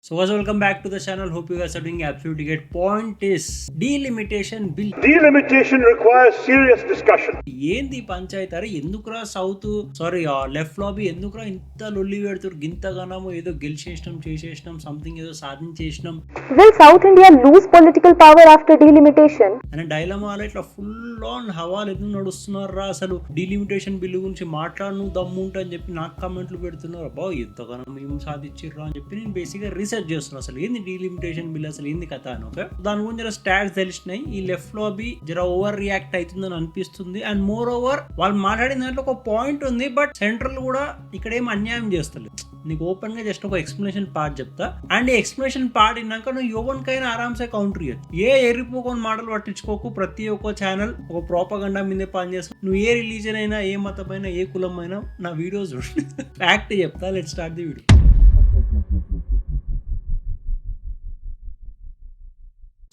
So guys, welcome back to the channel. Hope you guys are doing absolutely great. Point is delimitation bill. Delimitation requires serious discussion. ఏంది పంచాయతీ అరే ఎందుకురా left lobby ఎందుకురా ఇంత లొల్లి పెడుతురు గింతగానము ఏదో గెలిచేసినాం చేసేసినాం something ఏదో సాధించేసినాం. Will South India lose political power after delimitation? అనే డైలమాలో ఇట్లా ఫుల్ ఆన్ హవాలు ఎందుకు నడుస్తున్నారా అసలు డీలిమిటేషన్ బిల్లు గురించి మాట్లాడు దమ్ము ఉంటా అని చెప్పి నాకు కామెంట్లు పెడుతున్నారు. అబ్బా ఎంతగానో మేము సాధించిర్రా అని చెప్పి నేను బేసిక్గా రీసెర్చ్ చేస్తున్నాను అసలు ఏంది డీలిమిటేషన్ బిల్ అసలు ఏంది కథ అని. ఓకే, దాని గురించి జర స్టాట్స్ తెలిసినాయి. ఈ లెఫ్ట్ లాబీ జర ఓవర్ రియాక్ట్ అవుతుందని అనిపిస్తుంది. అండ్ మోర్ ఓవర్ వాళ్ళు మాట్లాడిన దాంట్లో ఒక పాయింట్ ఉంది, బట్ సెంట్రల్ కూడా ఇక్కడ ఏం అన్యాయం చేస్తలేదు. నీకు ఓపెన్ గా జస్ట్ ఒక ఎక్స్ప్లెనేషన్ పార్ట్ చెప్తా, అండ్ ఈ ఎక్స్ప్లెనేషన్ పార్ట్ విన్నాక నువ్వు యువన్కైనా ఆరామ్సే కౌంటర్ ఇయ్యచ్చు. ఏ ఎరిపోకొని మాటలు పట్టించుకోకు. ప్రతి ఒక్క ఛానల్ ఒక ప్రోపగండా మీదే పనిచేస్తావు. నువ్వు ఏ రిలీజన్ అయినా, ఏ మతమైనా, ఏ కులం అయినా నా వీడియోస్ చూడండి. ఫ్యాక్ట్ చెప్తా. Let's start the video.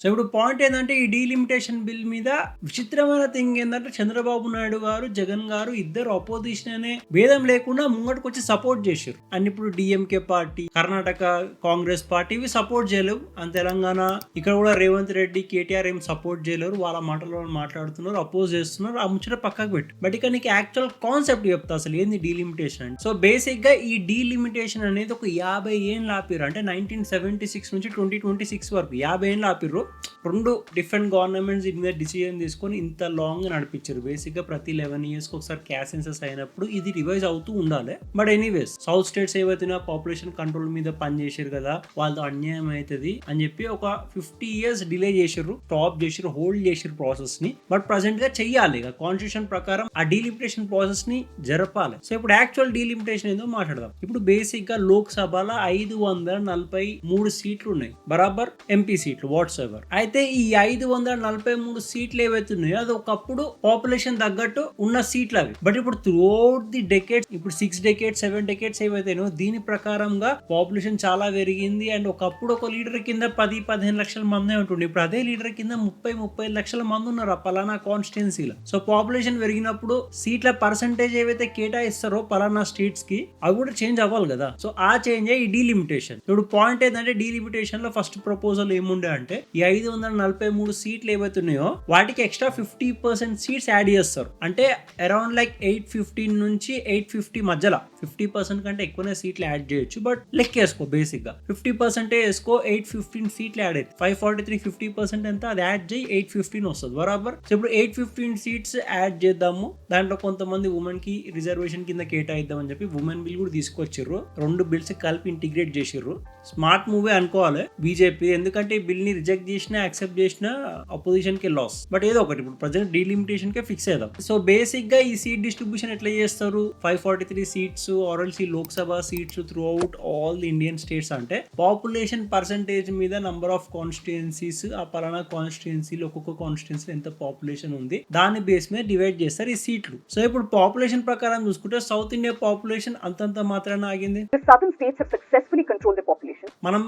So ఇప్పుడు పాయింట్ ఏంటంటే ఈ డీలిమిటేషన్ బిల్ మీద విచిత్రమైన థింగ్ ఏంటంటే చంద్రబాబు నాయుడు గారు, జగన్ గారు ఇద్దరు అపోజిషన్ అనే భేదం లేకుండా ముంగటికి వచ్చి సపోర్ట్ చేశారు. అండ్ ఇప్పుడు DMK party, Karnataka Congress party ఇవి సపోర్ట్ చేయలేవు. అండ్ తెలంగాణ ఇక్కడ కూడా రేవంత్ రెడ్డి, కేటీఆర్ ఏం సపోర్ట్ చేయలేరు. వాళ్ళ మాటలో మాట్లాడుతున్నారు, అపోజ్ చేస్తున్నారు. ఆ ముచ్చట పక్కకు పెట్టి బట్ ఇక నీకు యాక్చువల్ కాన్సెప్ట్ చెప్తా అసలు ఏంది డీలిమిటేషన్ అంటే. సో బేసిక్ గా ఈ డీలిమిటేషన్ అనేది ఒక 50 ఏళ్ళు ఆపిరు. అంటే 1976 నుంచి 2026 వరకు 50 ఏళ్ళు ఆపిర్రు. రెండు డిఫరెంట్ గవర్నమెంట్స్ దీని మీద డిసిజన్ తీసుకొని ఇంత లాంగ్ నడిపించారు. బేసిక్ గా ప్రతి 11 years ఒకసారి క్యాష్ సెన్సస్ అయినప్పుడు ఇది రివైజ్ అవుతూ ఉండాలి. బట్ ఎనీవేస్ సౌత్ స్టేట్స్ ఏవైతే పాపులేషన్ కంట్రోల్ మీద పని చేశారు కదా, వాళ్ళతో అన్యాయం అవుతుంది అని చెప్పి ఒక 50 years డిలే చేసారు, స్టాప్ చేసారు, హోల్డ్ చేసారు ప్రాసెస్ ని. బట్ ప్రెసెంట్ గా చెయ్యాలి. కాన్స్టిట్యూషన్ ప్రకారం ఆ డీలిమిటేషన్ ప్రాసెస్ ని జరపాలి. సో ఇప్పుడు యాక్చువల్ డీలిమిటేషన్ ఏదో మాట్లాడదాం. ఇప్పుడు బేసిక్ గా లోక్ సభలో 543 సీట్లు ఉన్నాయి, బరాబర్ ఎంపీ సీట్లు వాట్స్ ఎవర్. అయితే ఈ 543 సీట్లు ఏవైతే ఉన్నాయో అది ఒకప్పుడు పాపులేషన్ తగ్గట్టు ఉన్న సీట్లు అవి. బట్ ఇప్పుడు త్రూఅవుట్ ది డెకేడ్స్, ఇప్పుడు 6 decades 7 decades ఏవైతేనో దీని ప్రకారంగా పాపులేషన్ చాలా పెరిగింది. అండ్ ఒకప్పుడు ఒక లీడర్ కింద 10-15 లక్షల మంది ఉంటుండే. ఇప్పుడు అదే లీడర్ కింద 30-35 లక్షల మంది ఉన్నారు ఆ పలానా కాన్స్టిట్యున్సీలో. సో పాపులేషన్ పెరిగినప్పుడు సీట్ల పర్సంటేజ్ ఏవైతే కేటాయిస్తారో పలానా స్టేట్స్ కి అవి కూడా చేంజ్ అవ్వాలి కదా. సో ఆ చేంజ్ ఈ డీలిమిటేషన్. ఇప్పుడు పాయింట్ ఏంటంటే డీలిమిటేషన్ లో ఫస్ట్ ప్రపోజల్ ఏముండే అంటే ఈ 543 సీట్లు ఏవైతే ఉన్నాయో వాటికి ఎక్స్ట్రా 50% సీట్స్ యాడ్ చేస్తారు. అంటే అరౌండ్ లైక్ 815 నుంచి 850 మధ్యలో 50% కంటే ఎక్కువనే సీట్లు యాడ్ చేయొచ్చు. బట్ లెక్కేసుకో బేసిక్ గా 50% వేసుకో, 815 సీట్లు యాడ్ అవుతాయి. 543 50% ఎంత అది యాడ్ చేయి 815 వస్తుంది బరాబర్. సో ఇప్పుడు 815 సీట్స్ యాడ్ చేద్దాము. దాంట్లో కొంతమంది ఉమెన్ కి రిజర్వేషన్ కింద కేటాయిద్దాం అని చెప్పి ఉమెన్ బిల్ కూడా తీసుకొచ్చిర్రు. రెండు బిల్స్ కలిపి ఇంటిగ్రేట్ చేసిర్రు. స్మార్ట్ మూవీ అనుకోవాలి బీజేపీ, ఎందుకంటే ఈ బిల్ ని రిజెక్ట్ చేసినా యాక్సెప్ట్ చేసినా అపోజిషన్ కి లాస్. బట్ ఏదో ఒకటి ఇప్పుడు ప్రజెంట్ డీలిమిటేషన్ కే ఫిక్స్ అయ్యాం. సో బేసిక్ గా ఈ సీట్ డిస్ట్రిబ్యూషన్ ఎట్లా చేస్తారు? 543 seats RLC Lok Sabha seats through out all the Indian states. అంటే పాపులేషన్ పర్సంటేజ్ మీద నంబర్ ఆఫ్ కాన్స్టిట్యుయెన్సీస్, ఆ పలానా కాన్స్టిట్యుయెన్సీలో ఒక్కొక్క కాన్స్టిట్యుయెన్సీ ఎంత పాపులేషన్ ఉంది దాని బేస్ మీద డివైడ్ చేస్తారు ఈ సీట్లు. సో ఇప్పుడు పాపులేషన్ ప్రకారం చూసుకుంటే సౌత్ ఇండియా పాపులేషన్ అంతంత మాత్రాన ఆగింది. The southern states have successfully controlled their population.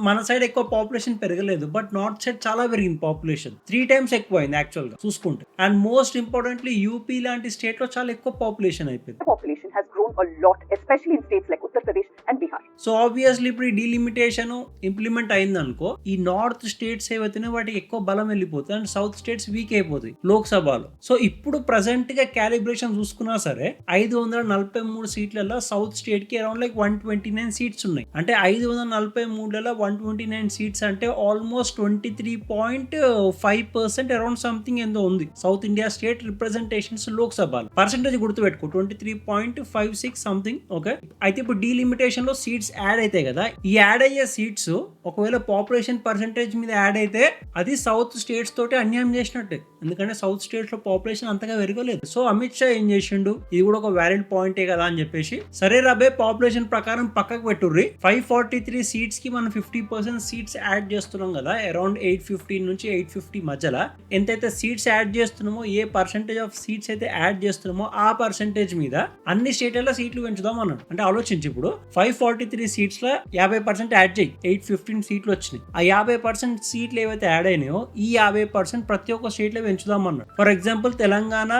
మన సైడ్ ఎక్కువ పాపులేషన్ పెరగలేదు, బట్ నార్త్ సైడ్ చాలా పెరిగింది పాపులేషన్. 3 times ఎక్కువ అయింది యాక్చువల్ గా చూసుకుంటే. అండ్ మోస్ట్ ఇంపార్టెంట్లీ యూపీ లాంటి స్టేట్ లో చాలా ఎక్కువ పాపులేషన్ అయిపోయింది. The population has grown a lot, especially in states like Uttar Pradesh and Bihar. So obviously ఇప్పుడు ఈ డీలిమిటేషన్ ఇంప్లిమెంట్ అయింది అనుకో, ఈ నార్త్ స్టేట్స్ ఏవైతే వాటికి ఎక్కువ బలం వెళ్ళిపోతుంది అండ్ సౌత్ స్టేట్స్ వీక్ అయిపోతాయి లోక్సభలో. సో ఇప్పుడు ప్రెసెంట్ గా క్యాలిబ్రేషన్ చూసుకున్నా సరే 543 సీట్లలో సౌత్ స్టేట్ కి అరౌండ్ లైక్ 129 సీట్స్ ఉన్నాయి. అంటే 543లలో 129 సీట్స్ అంటే ఆల్మోస్ట్ 23.5% అరౌండ్ సంథింగ్ ఏందో ఉంది సౌత్ ఇండియా స్టేట్ రిప్రజెంటేషన్స్ లోక్సభలో. పర్సెంటేజ్ గుర్తుపెట్టుకో 23.56 సంథింగ్. ఓకే, అయితే ఇప్పుడు డీలిమిటేషన్ లో సీట్స్ యాడ్ అవుతాయి కదా, ఈ యాడ్ అయ్యే సీట్స్ ఒకవేళ పాపులేషన్ పర్సెంటేజ్ మీద యాడ్ అయితే అది సౌత్ స్టేట్స్ తోటి అన్యాయం చేసినట్టే. ఎందుకంటే సౌత్ స్టేట్స్ లో పాపులేషన్ అంతగా పెరగలేదు. సో అమిత్ షా ఏం చేసిండు, ఇది కూడా ఒక వ్యాలిడ్ పాయింటే కదా అని చెప్పేసి సరే రాబే పాపులేషన్ ప్రకారం పక్కకు పెట్టుర్రి, 543 సీట్స్ కి మనం 50% సీట్స్ యాడ్ చేస్తున్నాం కదా, అరౌండ్ 815 నుంచి 850 మధ్యలో ఎంతైతే సీట్స్ యాడ్ చేస్తున్నామో, ఏ పర్సెంటేజ్ ఆఫ్ సీట్స్ అయితే యాడ్ చేస్తున్నామో ఆ పర్సెంటేజ్ మీద అన్ని స్టేట్లలో సీట్లు పెంచుదాం అన్నాడు. అంటే ఆలోచించి ఇప్పుడు 543 43 సీట్స్ లో 50% యాడ్ చేయి, 815 సీట్లు వచ్చినాయి. ఆ 50% సీట్లు ఏవైతే యాడ్ అయినాయో ఈ 50% ప్రతి ఒక్క స్టేట్ లో పెంచుదామన్నాడు. ఫర్ ఎగ్జాంపుల్ తెలంగాణ,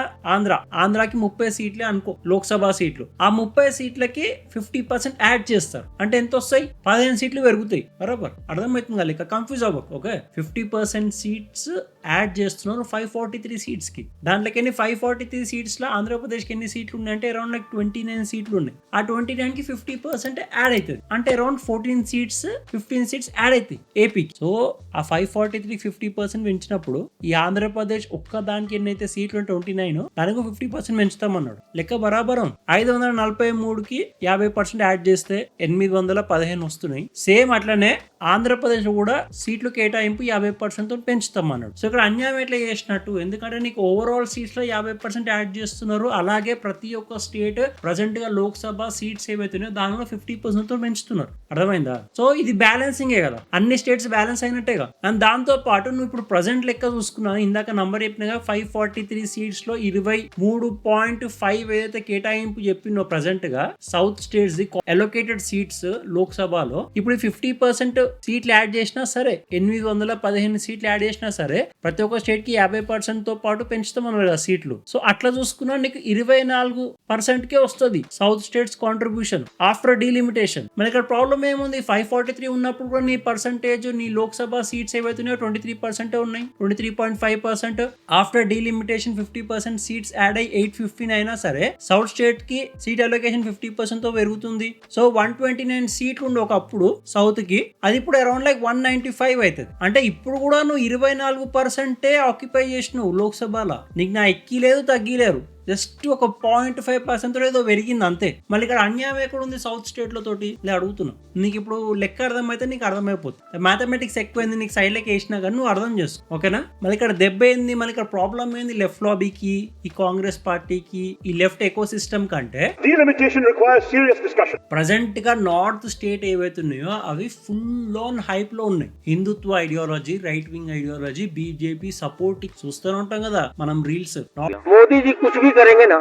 ఆంధ్రాకి 30 సీట్లే అనుకో లోక్సభ సీట్లు. ఆ 30 సీట్లకి 50% యాడ్ చేస్తారు అంటే ఎంత వస్తాయి? 15 సీట్లు పెరుగుతాయి. బరాబర్ అర్థమవుతుంది కదా, ఇక కన్ఫ్యూజ్ అవ్వకు. ఓకే, 50% సీట్స్ యాడ్ చేస్తున్నారు 543 సీట్స్ కి. దాంట్లోకి 543 సీట్స్ లో ఆంధ్రప్రదేశ్ కి ఎన్ని సీట్లు ఉన్నాయి అంటే అరౌండ్ 29 సీట్లు ఉన్నాయి. ఆ 29 కి 50% యాడ్ అవుతుంది అంటే అరౌండ్ 14 సీట్స్ 15 సీట్స్ యాడ్ అవుతాయి ఏపీకి. సో ఆ 543 50% పెంచినప్పుడు ఈ ఆంధ్రప్రదేశ్ ఒక్క దానికి ఎన్నైతే సీట్లు 29 దానికి 50% పెంచుతామన్నాడు. లెక్క బరాబరం. 543కి 50% యాడ్ చేస్తే 815 వస్తున్నాయి. సేమ్ అట్లనే ఆంధ్రప్రదేశ్ కూడా సీట్లు కేటాయింపు 50% తో పెంచుతామన్నాడు. సో ఇక్కడ అన్యాయం ఎట్లా చేసినట్టు, ఎందుకంటే నీకు ఓవరాల్ సీట్స్ లో 50% యాడ్ చేస్తున్నారు. అలాగే ప్రతి ఒక్క స్టేట్ ప్రజెంట్ గా లోక్సభ సీట్స్ ఏవైతున్నాయో దానిలో 50% తో పెంచుతున్నారు. అర్థమైందా? సో ఇది బ్యాలెన్సింగే కదా, అన్ని స్టేట్స్ బ్యాలెన్స్ అయినట్టేగా. అండ్ దాంతో పాటు నువ్వు ఇప్పుడు ప్రజెంట్ లెక్క చూసుకున్నా, ఇందాక నంబర్ చెప్పినగా 543 సీట్స్ లో 23.5 ఏదైతే కేటాయింపు చెప్పినో ప్రజెంట్ గా south states the allocated seats లోక్సభలో ఇప్పుడు 50% సీట్లు యాడ్ చేసినా సరే, 815 సీట్లు యాడ్ చేసినా సరే ప్రతి ఒక్క స్టేట్ కి 50% తో పాటు పెంచుతామన్నారు కదా సీట్లు. సో అట్లా చూసుకున్నా నీకు 24% కే వస్తుంది south states contribution after delimitation. మరి ఇక్కడ ప్రాబ్లం ఏముంది? 543 ఉన్నప్పుడు కూడా నీ పర్సంటేజ్, నీ లోక్సభ సీట్స్ ఏవైతున్నాయో 23% ఉన్నాయి, 23.5%. ఆఫ్టర్ డీలిమిటేషన్ 50% సీట్స్ యాడ్ అయ్యి 815 అయినా సరే సౌత్ స్టేట్ కి సీట్ అలొకేషన్ 50% తో పెరుగుతుంది. సో 129 సీట్లు ఉండే ఒకప్పుడు సౌత్ కి, అది ఇప్పుడు అరౌండ్ 195 అవుతుంది. అంటే ఇప్పుడు కూడా నువ్వు 24% ఆక్యుపై చేసినావు లోక్సభలో. నీకు నా ఎక్కి లేదు తగ్గి లేరు, జస్ట్ ఒక 0.5% ఏదో పెరిగింది అంతే. మళ్ళీ ఇక్కడ అన్యాయం ఎక్కడ ఉంది సౌత్ స్టేట్ లో తోటి అడుగుతున్నా. నీకు ఇప్పుడు లెక్క అర్థమైతే నీకు అర్థమైపోతుంది. మ్యాథమెటిక్స్ ఎక్కువైంది నీకు సైడ్ లెక్క వేసినా కానీ నువ్వు అర్థం చేసుకో. ఓకేనా? మళ్ళీ ఇక్కడ దెబ్బ ఏంది, మళ్ళీ ఇక్కడ ప్రాబ్లం ఏంది? లెఫ్ట్ లాబీకి, ఈ కాంగ్రెస్ పార్టీకి, ఈ లెఫ్ట్ ఎకో సిస్టమ్ కంటే Delimitation requires serious discussion. Present గా నార్త్ స్టేట్ ఏవైతున్నాయో అవి ఫుల్ ఆన్ హైప్ లో ఉన్నాయి. Hindutva ideology, right wing ideology, BJP support చూస్తూనే ఉంటాం కదా మనం రీల్స్. మోదీ జీ కుछ भी करेंगे ना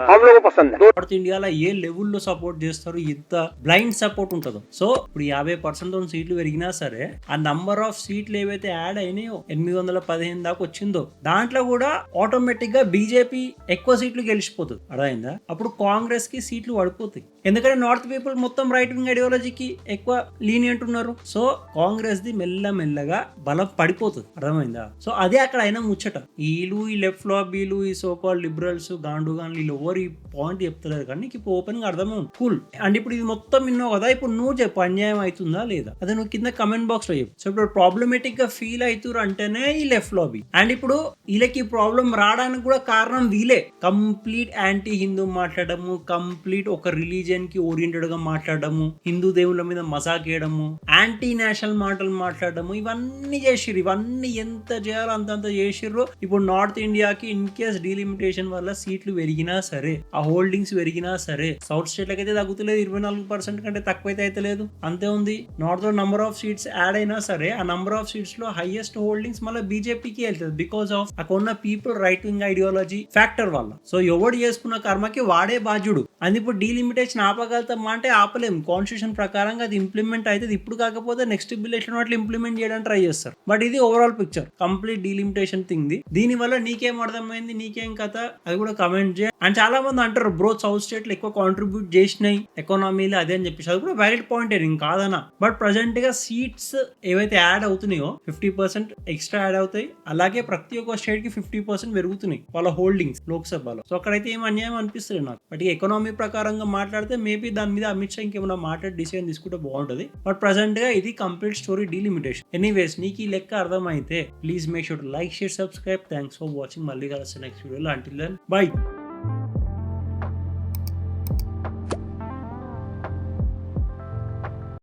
हम लोगों को पसंद है. నార్త్ ఇండియాలో ఏ లెవెల్లో సపోర్ట్ చేస్తారు, ఎంత బ్లైండ్ సపోర్ట్ ఉంటుందో. సో ఇప్పుడు 50% సీట్లు పెరిగినా సరే ఆ నంబర్ ఆఫ్ సీట్లు ఏవైతే యాడ్ అయినాయో 815 దాకా వచ్చిందో దాంట్లో కూడా ఆటోమేటిక్ గా బీజేపీ ఎక్కువ సీట్లు గెలిచిపోతుంది. అర్థమైందా? అప్పుడు కాంగ్రెస్ కి సీట్లు పడిపోతాయి. ఎందుకంటే నార్త్ పీపుల్ మొత్తం రైట్ వింగ్ ఐడియాలజీకి ఎక్కువ లీనియంట్ ఉన్నారు. సో కాంగ్రెస్ ది మెల్లమెల్లగా బలం పడిపోతుంది. అర్థమైందా? సో అదే అక్కడ అయినా ముచ్చట. వీళ్ళు ఈ లెఫ్ట్ లాబీలు, ఈ సోకాల్ లిబరల్స్, గాండు వీళ్ళు ఎవరు ఈ పాయింట్ చెప్తలేరు కానీ నీకు ఇప్పుడు ఓపెన్ గా అర్థమే ఉంది. కూల్. అండ్ ఇప్పుడు ఇది మొత్తం విన్నావు కదా, ఇప్పుడు నువ్వు చెప్పు అన్యాయం అవుతుందా లేదా, అదే నువ్వు కింద కమెంట్ బాక్స్ లో చెప్పు. సో ఇప్పుడు ప్రాబ్లమేటిక్ గా ఫీల్ అవుతున్నారు అంటేనే ఈ లెఫ్ట్ లాబీ. అండ్ ఇప్పుడు వీళ్ళకి ప్రాబ్లం రావడానికి కూడా కారణం వీలే. కంప్లీట్ యాంటీ హిందూ మాట్లాడము, కంప్లీట్ ఒక రిలీజియన్ కి ఓరియంటెడ్ గా మాట్లాడము, హిందూ దేవుళ్ళ మీద మజాక్ వేయడము, యాంటీ నేషనల్ మాటలు మాట్లాడము, ఇవన్నీ చేసిర్రు. ఇవన్నీ ఎంత చేయాలో అంతంత చేసిర్రు. ఇప్పుడు నార్త్ ఇండియాకి ఇన్ కేస్ డీలిమిటేషన్ వల్ల సీట్లు పెరిగినా సరే, ఆ హోల్డింగ్స్ పెరిగినా సరే, సౌత్ స్టేట్ లకైతే తగ్గుతలేదు, 24% కంటే తక్కువైతే అయితే లేదు, అంతే ఉంది. నార్త్ లో నంబర్ ఆఫ్ సీట్స్ యాడ్ అయినా సరే ఆ నంబర్ ఆఫ్ సీట్స్ లో హైయెస్ట్ హోల్డింగ్స్ మళ్ళీ బీజేపీకి వెళ్తుంది. బికాస్ ఆఫ్ అక్కడ ఉన్న people right wing ideology factor వల్ల. సో ఎవడు చేసుకున్న కర్మకి వాడే బాధ్యుడు. అండ్ ఇప్పుడు డీలిమిటేషన్ ఆపగలుగుతామా అంటే ఆపలేం. కాన్స్టిట్యూషన్ ప్రకారంగా అది ఇంప్లిమెంట్ అవుతుంది. ఇప్పుడు కాకపోతే నెక్స్ట్ బిల్ ఎట్లా ఇంప్లిమెంట్ చేయడానికి ట్రై చేస్తారు. బట్ ఇది overall picture, complete delimitation thing the. దీని వల్ల నీకేం అర్థమైంది, నీకేం కథ, అది కూడా కమెంట్ చేయ. అండ్ చాలా మంది అంటారు బ్రో సౌత్ స్టేట్ లో ఎక్కువ కాంట్రిబ్యూట్ చేసినాయి ఎకానమీలో అదే అని చెప్పేసి, అది కూడా వ్యాలిడ్ పాయింట్ ఇంకా కాదనా. బట్ ప్రజెంట్ గా సీట్స్ ఏవైతే యాడ్ అవుతున్నాయో 50% ఎక్స్ట్రా యాడ్ అవుతాయి. అలాగే ప్రతి ఒక్క స్టేట్ కి 50% పెరుగుతున్నాయి వాళ్ళ హోల్డింగ్స్ లోక్సభలో. సో అక్కడైతే ఏం అన్యాయం అనిపిస్తుంది నాకు. బట్ ఈ ఎకానమీ ప్రకారంగా మాట్లాడితే మేబీ దాని మీద అమిత్ షా ఇంకేమైనా మాట్లాడి డిసిజన్ తీసుకుంటే బాగుంటది. బట్ ప్రజెంట్ గా ఇది కంప్లీట్ స్టోరీ డీలిమిటేషన్. ఎనీవేస్ నీకు ఈ లెక్క అర్థమైతే please make sure to like, share, subscribe. Thanks for watching. మళ్ళీ కలిసి నెక్స్ట్ వీడియోలో. Until then by.